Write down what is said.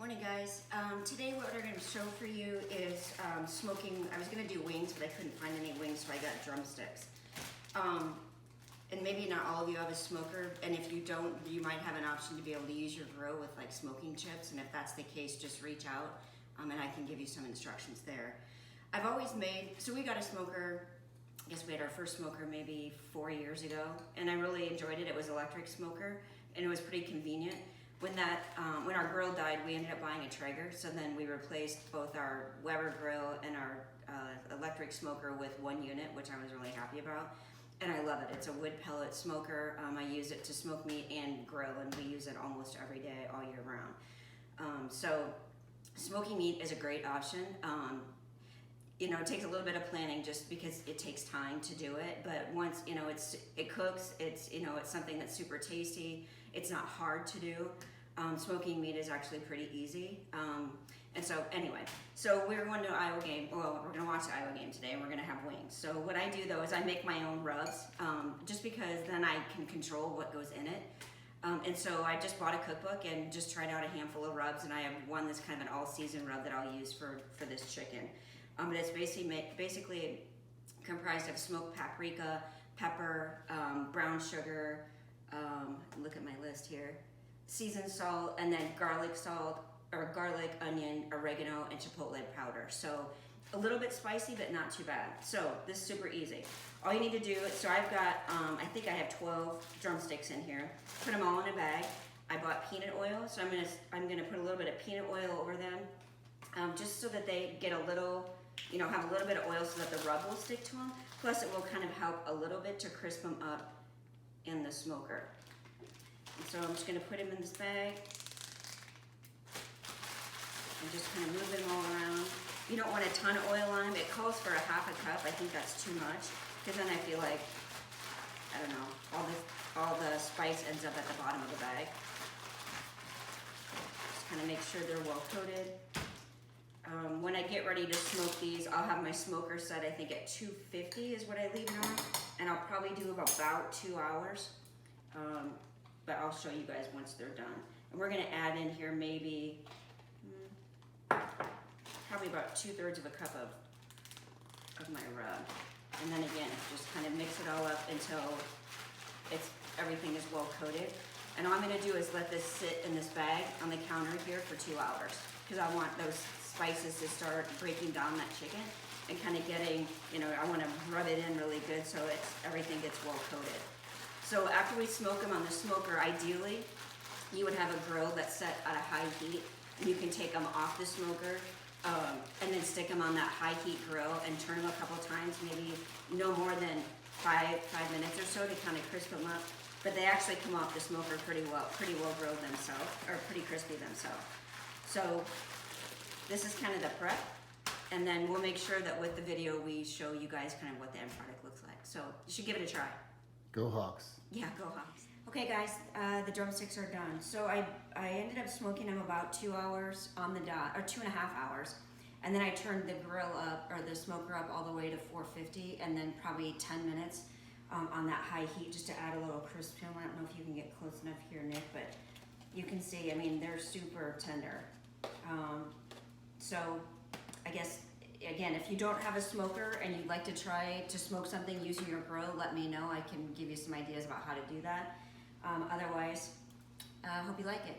Morning guys. Today what we're going to show for you is smoking. I was going to do wings, but I couldn't find any wings, so I got drumsticks. And maybe not all of you have a smoker, and if you don't, you might have an option to be able to use your grill with like smoking chips, and if that's the case, just reach out and I can give you some instructions there. I've always made, so we got a smoker, I guess we had our first smoker maybe 4 years ago, and I really enjoyed it. It was an electric smoker, and it was pretty convenient. When our grill died, we ended up buying a Traeger, so then we replaced both our Weber grill and our electric smoker with one unit, which I was really happy about, and I love it. It's a wood pellet smoker. I use it to smoke meat and grill, and we use it almost every day, all year round. So smoking meat is a great option. You know, it takes a little bit of planning just because it takes time to do it, but once, you know, it cooks, it's something that's super tasty. It's not hard to do. Smoking meat is actually pretty easy. And so anyway, so we're going to an Iowa game. Well, we're gonna watch the Iowa game today, and we're gonna have wings. So what I do though is I make my own rubs, just because then I can control what goes in it. And so I just bought a cookbook and just tried out a handful of rubs, and I have one that's kind of an all-season rub that I'll use for this chicken. But it's basically comprised of smoked paprika, pepper, brown sugar, look at my list here, seasoned salt, and then garlic salt, or garlic, onion, oregano, and chipotle powder. So a little bit spicy, but not too bad. So this is super easy. All you need to do, so I've got, I think I have 12 drumsticks in here. Put them all in a bag. I bought peanut oil, so I'm gonna put a little bit of peanut oil over them, just so that they get a little, you know, have a little bit of oil so that the rub will stick to them. Plus it will kind of help a little bit to crisp them up in the smoker. And so I'm just gonna put them in this bag and just kind of move them all around. You don't want a ton of oil on them. It calls for a half a cup. I think that's too much, because then I feel like, I don't know, all the spice ends up at the bottom of the bag. Just kind of make sure they're well coated. When I get ready to smoke these, I'll have my smoker set, I think at 250 is what I leave it on, and I'll probably do about 2 hours, but I'll show you guys once they're done. And we're gonna add in here maybe, probably about 2/3 of a cup of my rub. And then again, just kind of mix it all up until everything is well coated. And all I'm gonna do is let this sit in this bag on the counter here for 2 hours, because I want those spices to start breaking down that chicken and kind of getting, you know, I want to rub it in really good so everything gets well coated. So after we smoke them on the smoker, ideally you would have a grill that's set at a high heat, and you can take them off the smoker and then stick them on that high heat grill and turn them a couple times, maybe no more than five minutes or so to kind of crisp them up. But they actually come off the smoker pretty well grilled themselves, or pretty crispy themselves. So this is kind of the prep, and then we'll make sure that with the video we show you guys kind of what the end product looks like. So you should give it a try. Go Hawks. Yeah, go Hawks. Okay guys, the drumsticks are done. So I ended up smoking them about 2 hours on the dot, or 2.5 hours. And then I turned the grill up, or the smoker up all the way to 450, and then probably 10 minutes on that high heat just to add a little crisp to them. I don't know if you can get close enough here, Nick, but you can see, I mean, they're super tender. So I guess, again, if you don't have a smoker and you'd like to try to smoke something using your grill, let me know. I can give you some ideas about how to do that. Otherwise, I hope you like it.